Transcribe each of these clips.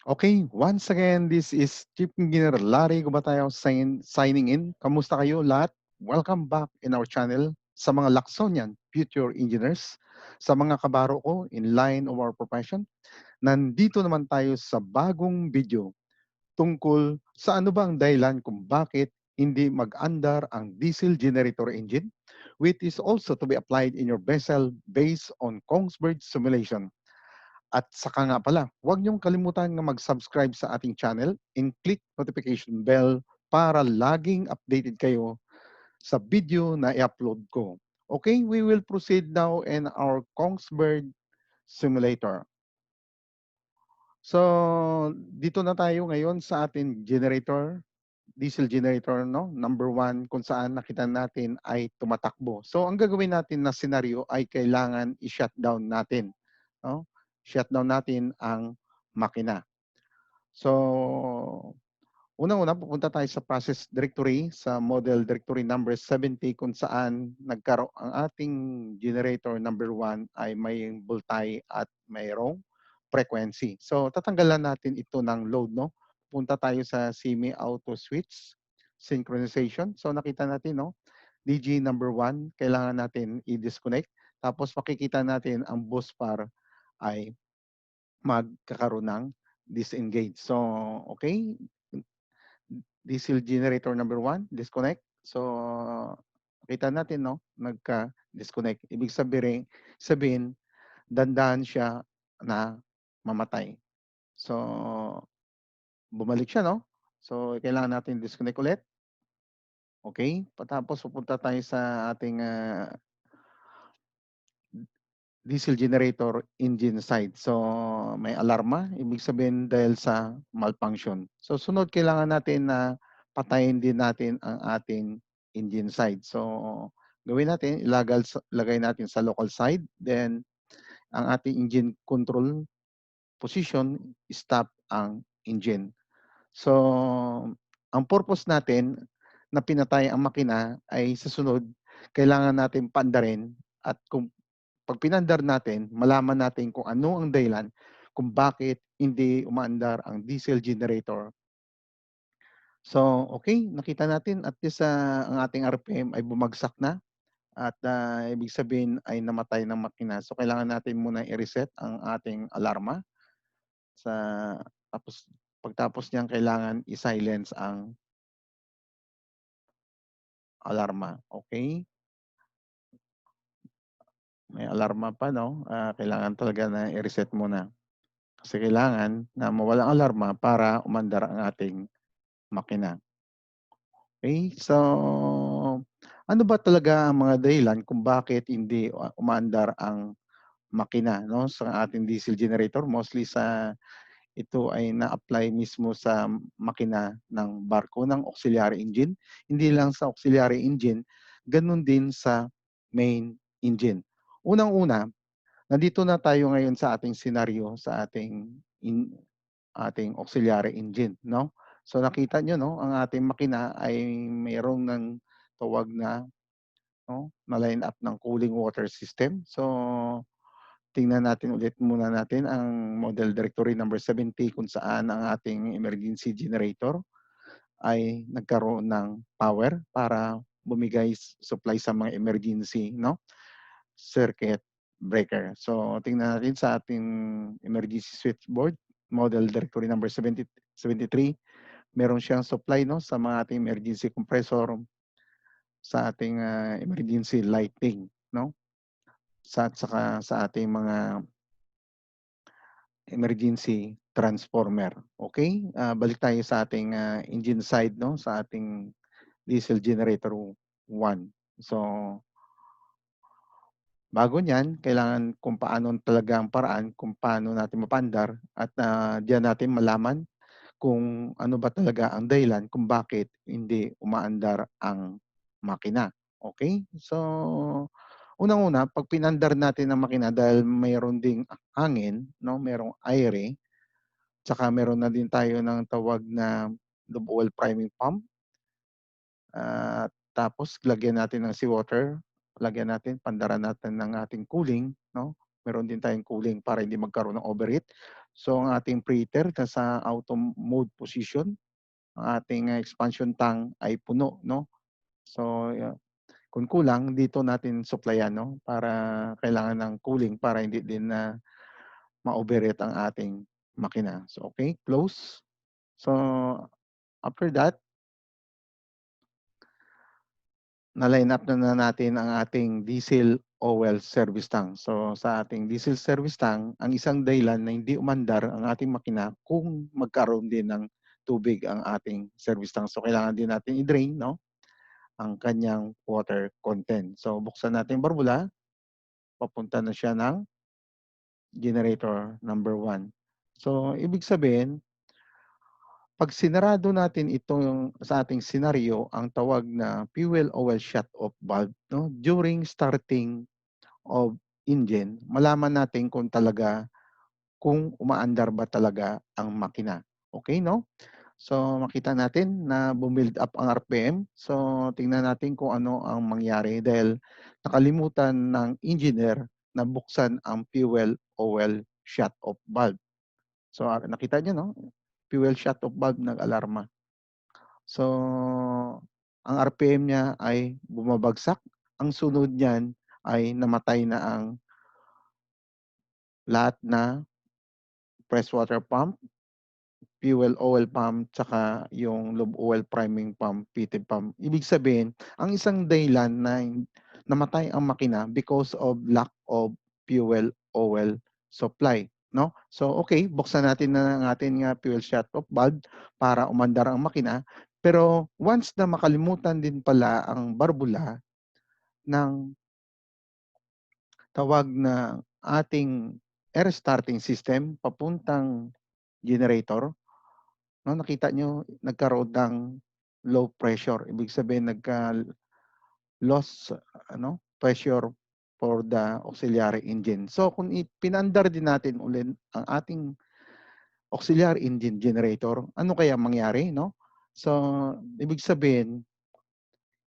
Okay, once again, this is Chief Engineer Larry Gubatayo signing in. Kamusta kayo lahat? Welcome back in our channel sa mga Laksonian Future Engineers, sa mga kabaro ko in line of our profession. Nandito naman tayo sa bagong video tungkol sa ano ba ang dahilan kung bakit hindi mag-andar ang diesel generator engine, which is also to be applied in your vessel based on Kongsberg simulation. At saka nga pala, huwag niyong kalimutan na mag-subscribe sa ating channel and click notification bell para laging updated kayo sa video na i-upload ko. Okay, we will proceed now in our Kongsberg simulator. So, dito na tayo ngayon sa ating generator, diesel generator, no? Number 1, kung saan nakita natin ay tumatakbo. So, ang gagawin natin na senaryo ay kailangan i-shutdown natin. No? Shutdown natin ang makina. So, unang-una, pupunta tayo sa process directory, sa model directory number 70, kung saan ang ating generator number 1 ay may voltage at mayroong frequency. So, tatanggalan natin ito ng load, no? Punta tayo sa semi-auto switch synchronization. So, nakita natin, no? DG number 1, kailangan natin i-disconnect. Tapos, makikita natin ang bus bar ay magkakaroon ng disengage. So, okay. Diesel generator number 1, disconnect. So, kita natin, no? Nagka-disconnect. Ibig sabihin, dandahan siya na mamatay. So, bumalik siya, no? So, kailangan natin disconnect ulit. Okay? Patapos, pupunta tayo sa ating diesel generator engine side. So, may alarma. Ibig sabihin dahil sa malfunction. So, sunod, kailangan natin na patayin din natin ang ating engine side. So, gawin natin, lagay natin sa local side. Then, ang ating engine control position, stop ang engine. So, ang purpose natin na pinatay ang makina ay sa sunod, kailangan natin paandarin at kung pag pinandar natin, malaman natin kung ano ang dahilan kung bakit hindi umaandar ang diesel generator. So, okay, nakita natin at least ang ating RPM ay bumagsak na at ibig sabihin ay namatay ng makina. So, kailangan natin muna i-reset ang ating alarma. Sa, tapos, pagtapos niyan, kailangan i-silence ang alarma. Okay? May alarma pa, no? Kailangan talaga na i-reset muna. Kasi kailangan na mawalang alarma para umandar ang ating makina. Okay? So, ano ba talaga ang mga dahilan kung bakit hindi umaandar ang makina, no, sa ating diesel generator? Mostly ito ay na-apply mismo sa makina ng barko, ng auxiliary engine. Hindi lang sa auxiliary engine, ganun din sa main engine. Unang-una, nandito na tayo ngayon sa ating senaryo, sa ating auxiliary engine, no? So nakita nyo, no, ang ating makina ay mayroong ng tawag na, no, na line up ng cooling water system. So tingnan natin ulit muna natin ang model directory number 70 kung saan ang ating emergency generator ay nagkaroon ng power para bumigay supply sa mga emergency, no, circuit breaker. So tingnan natin sa ating emergency switchboard, model directory number 73, meron siyang supply, no, sa mga ating emergency compressor, sa ating emergency lighting, no, saka sa ating mga emergency transformer. Okay? Balik tayo sa ating engine side, no, sa ating diesel generator 1. So, bago niyan, kailangan kung paano talaga ang paraan kung paano natin mapandar at diyan natin malaman kung ano ba talaga ang dahilan kung bakit hindi umaandar ang makina. Okay? So, unang-una, pag pinandar natin ang makina dahil mayroon ding hangin, no, mayroong aire, tsaka meron na din tayo ng tawag na lube oil priming pump. Tapos lagyan natin ng seawater, lagyan natin, pandaran natin ng ating cooling, no? meron din tayong cooling para hindi magkaroon ng overheat. So ang ating preheater nasa auto mode position, ang ating expansion tank ay puno, no? So kung kulang dito natin supplyan, no, para kailangan ng cooling para hindi din na ma-overheat ang ating makina. So okay, close. So after that, na-line up na natin ang ating diesel oil service tank. So sa ating diesel service tank, ang isang dahilan na hindi umandar ang ating makina kung magkaroon din ng tubig ang ating service tank. So kailangan din natin i-drain, no, ang kanyang water content. So buksan natin yung barbula, papunta na siya ng generator number 1. So ibig sabihin, pag sinarado natin itong sa ating senaryo, ang tawag na fuel oil shut-off valve, no, during starting of engine, malaman natin kung talaga kung umaandar ba talaga ang makina. Okay, no? So makita natin na bumild up ang RPM. So tingnan natin kung ano ang mangyari dahil nakalimutan ng engineer na buksan ang fuel oil shut-off valve. So nakita niyo, no? Fuel shut-off valve nag-alarma. So ang RPM niya ay bumabagsak. Ang sunod niyan ay namatay na ang lahat na freshwater pump, fuel oil pump, tsaka yung lube oil priming pump, pitted pump. Ibig sabihin, ang isang dahilan na namatay ang makina because of lack of fuel oil supply. No? So okay, buksan natin na ang ating fuel shut-off valve para umandar ang makina. Pero once na makalimutan din pala ang barbula ng tawag na ating air starting system papuntang generator, no, nakita nyo nagkaroon ng low pressure. Ibig sabihin nagka-loss pressure for the auxiliary engine. So kung pinandar din natin ulit ang ating auxiliary engine generator, ano kaya mangyari, no? So ibig sabihin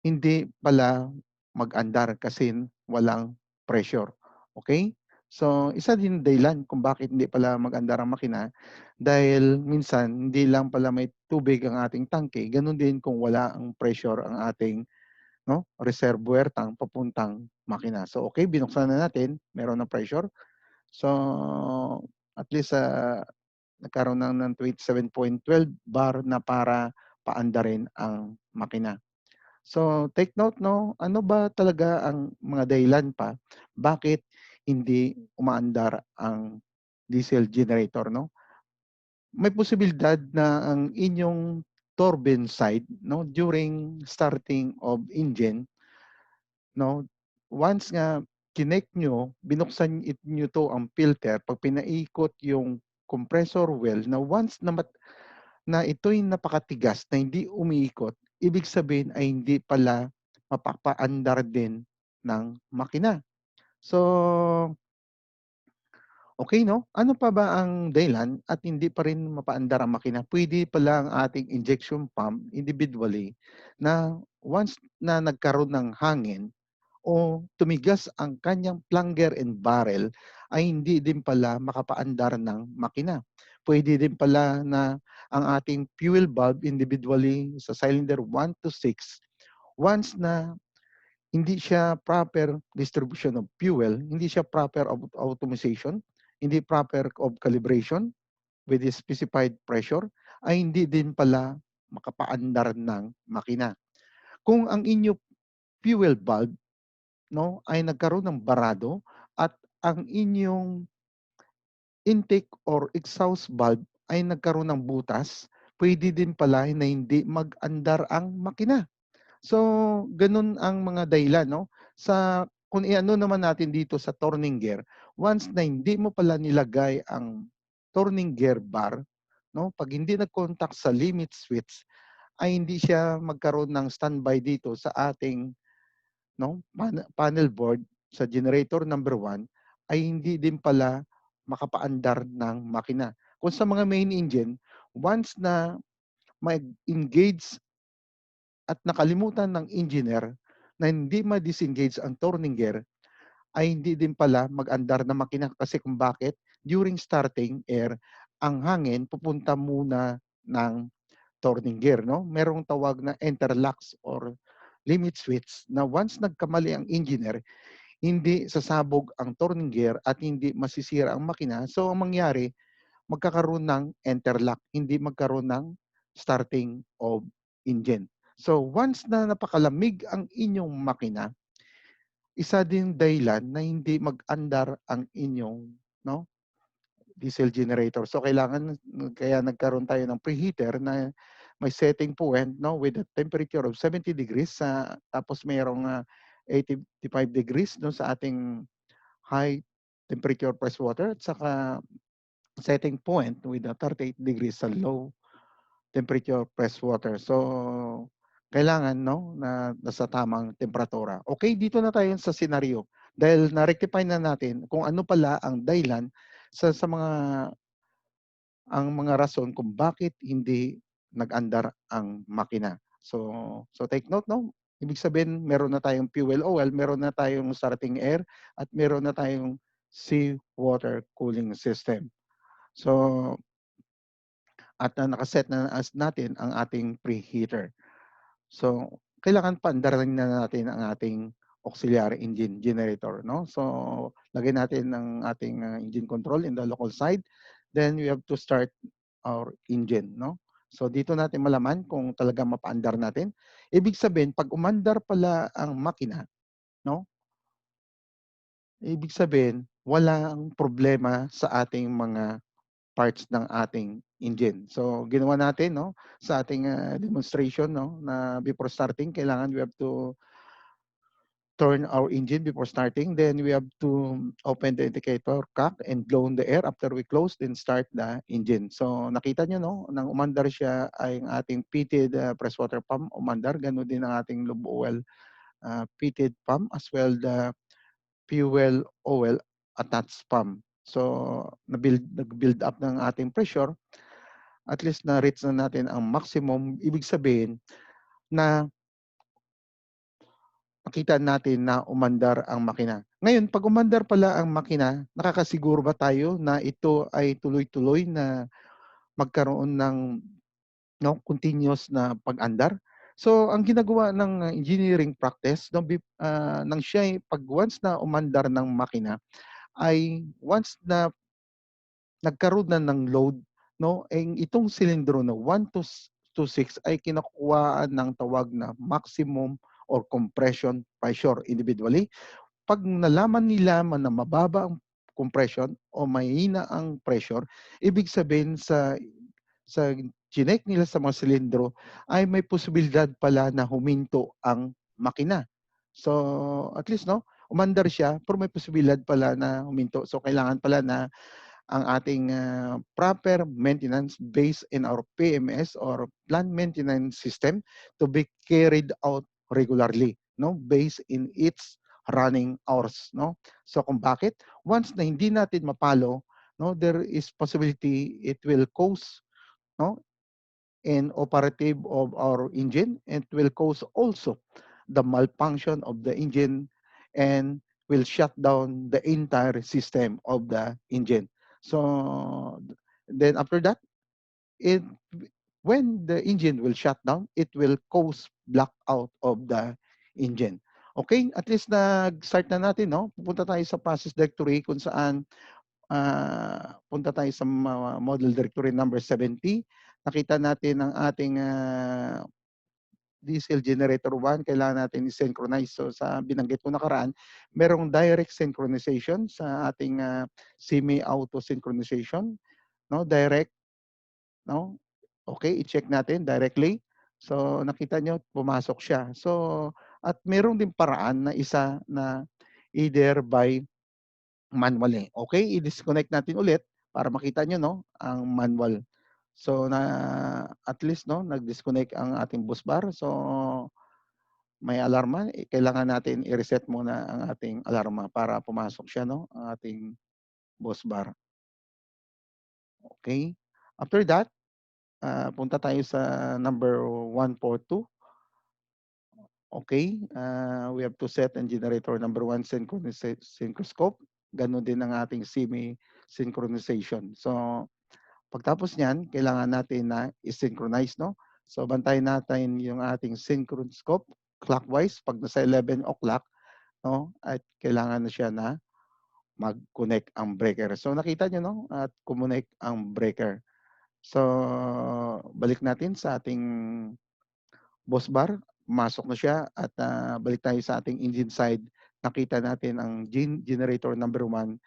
hindi pala mag-andar kasi walang pressure. Okay? So, isa din dahilan kung bakit hindi pala mag-andar ang makina dahil minsan hindi lang pala may tubig ang ating tangke, ganun din kung wala ang pressure ang ating reservoir tank papuntang makina. So, okay, binuksan na natin, meron ng pressure. So, at least nagkaroon ng 27.12 bar na para paandarin ang makina. So take note, no, ano ba talaga ang mga dahilan pa bakit hindi umaandar ang diesel generator, no? May posibilidad na ang inyong turbine side, no, during starting of engine, no, once nga kinect nyo, binuksan nyo to ang filter, pag pinaikot yung compressor well, na once na ito'y napakatigas na hindi umiikot, ibig sabihin ay hindi pala mapapaandar din ng makina. So, okay, no? Ano pa ba ang dahilan at hindi pa rin mapaandar ang makina? Pwede pala ang ating injection pump individually na once na nagkaroon ng hangin o tumigas ang kanyang plunger and barrel ay hindi din pala makapaandar ng makina. Pwede din pala na ang ating fuel valve individually sa cylinder 1 to 6, once na hindi siya proper distribution of fuel, hindi siya proper of automation, hindi proper of calibration with the specified pressure, ay hindi din pala makapaandar ng makina. Kung ang inyo fuel valve, no, ay nagkaroon ng barado at ang inyong intake or exhaust valve ay nagkaroon ng butas, pwede din pala na hindi mag-andar ang makina. So, ganun ang mga dahilan, no? Sa kung iano naman natin dito sa turning gear, once na hindi mo pala nilagay ang turning gear bar, no? Pag hindi nag-contact sa limit switch, ay hindi siya magkaroon ng standby dito sa ating panel board sa generator number 1 ay hindi din pala makapaandar ng makina. Kung sa mga main engine, once na mag-engage at nakalimutan ng engineer na hindi ma-disengage ang turning gear, ay hindi din pala mag-andar na makina kasi kung bakit, during starting air, ang hangin pupunta muna ng turning gear 'no, merong tawag na interlocks or limit switch na once nagkamali ang engineer, hindi sasabog ang turning gear at hindi masisira ang makina. So ang mangyari, magkakaroon ng interlock, hindi magkaroon ng starting of engine. So once na napakalamig ang inyong makina, isa din dahilan na hindi mag-andar ang inyong 'no, diesel generator. So kailangan kaya nagkaroon tayo ng preheater na may setting point 'no, with a temperature of 70 degrees tapos mayroong, 85 degrees no sa ating high temperature press water at saka setting point with a 38 degrees sa low temperature press water. So kailangan 'no, na nasa tamang temperatura. Okay, dito na tayo sa senaryo. Dahil na-rectify na natin kung ano pala ang dahilan sa mga rason kung bakit hindi nag-andar ang makina. So take note 'no, ibig sabihin meron na tayong fuel oil, meron na tayong starting air, at meron na tayong sea-water cooling system. So at nakaset na natin ang ating preheater. So, kailangan paandarin na natin ang ating auxiliary engine generator, no? So, lagay natin ang ating, engine control in the local side. Then we have to start our engine, no? So, dito natin malaman kung talagang mapaandar natin. Ibig sabihin 'pag umandar pala ang makina, no, ibig sabihin walang problema sa ating mga parts ng ating engine. So, ginawa natin 'no, sa ating, demonstration 'no, na before starting kailangan we have to turn our engine before starting. Then we have to open the indicator cock and blow in the air. After we close, then start the engine. So, nakita niyo 'no, nang umandar siya ay ang ating pitted, press water pump umandar, gano'n din ang ating lube oil, pitted pump as well the fuel oil attached pump. So, nag-build up ng ating pressure, at least na-reach na natin ang maximum. Ibig sabihin na makita natin na umandar ang makina. Ngayon, 'pag umandar pala ang makina, nakakasiguro ba tayo na ito ay tuloy-tuloy na magkaroon ng 'no, continuous na pag-andar? So, ang ginagawa ng engineering practice 'no, nang siya 'pag once na umandar ng makina ay once na nagkaroon na ng load 'no, itong silindro na 1 to 6 ay kinukuhaan ng tawag na maximum or compression pressure individually. 'Pag nalaman nila na mababa ang compression o mahina ang pressure, ibig sabihin sa chineck nila sa mga silindro ay may posibilidad pala na huminto ang makina. So, at least 'no, umandar siya pero may posibilidad pala na huminto. So, kailangan pala na ang ating, proper maintenance based in our PMS or plant maintenance system to be carried out regularly, no, based in its running hours, no. So kung bakit, once na hindi natin mapalo, no, there is possibility it will cause, no, inoperative of our engine, and will cause also the malfunction of the engine and will shut down the entire system of the engine. So then after that, it when the engine will shut down, it will cause blackout of the engine. Okay, at least nag-start na natin, no? Pupunta tayo sa process directory kung saan punta tayo sa model directory number 70. Nakita natin ang ating, diesel generator 1, kailangan natin i-synchronize. So sa binanggit ko nakaraan, merong direct synchronization sa ating, semi-auto synchronization, no, direct, no. Okay, i-check natin directly. So nakita niyo pumasok siya. So at meron din paraan na isa na either by manually. Okay, i-disconnect natin ulit para makita niyo 'no, ang manual. So na at least 'no, nag-disconnect ang ating bus bar. So may alarma, kailangan natin i-reset muna ang ating alarma para pumasok siya 'no, ang ating bus bar. Okay. After that, punta tayo sa number 142. Okay, we have to set and generator number 1 synchroscope, gano'n din ang ating semi-synchronization. So, pagtapos niyan kailangan natin na i-synchronize 'no. So, bantayan natin yung ating synchronoscope clockwise 'pag nasa 11 o'clock 'no, at kailangan na siya na mag-connect ang breaker. So, nakita niyo 'no, at kumonect ang breaker. So, balik natin sa ating bus bar, pumasok na siya at, balik tayo sa ating engine side. Nakita natin ang generator number 1,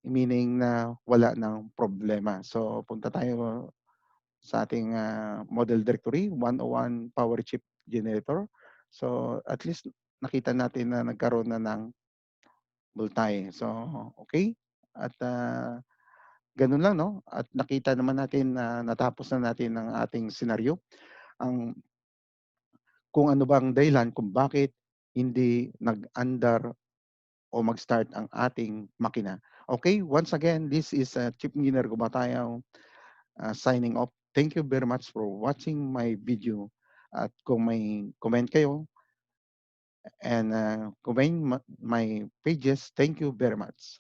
meaning na wala ng problema. So, punta tayo sa ating, model directory, 101 power chip generator. So, at least nakita natin na nagkaroon na ng voltahe. So, okay. At, gano'n lang 'no, at nakita naman natin na natapos na natin ang ating senaryo. Ang kung ano bang dahilan kung bakit hindi nag-andar o mag-start ang ating makina. Okay, once again, this is, Chief Engineer Gumatayaw, signing off. Thank you very much for watching my video at kung may comment kayo and, comment my pages, thank you very much.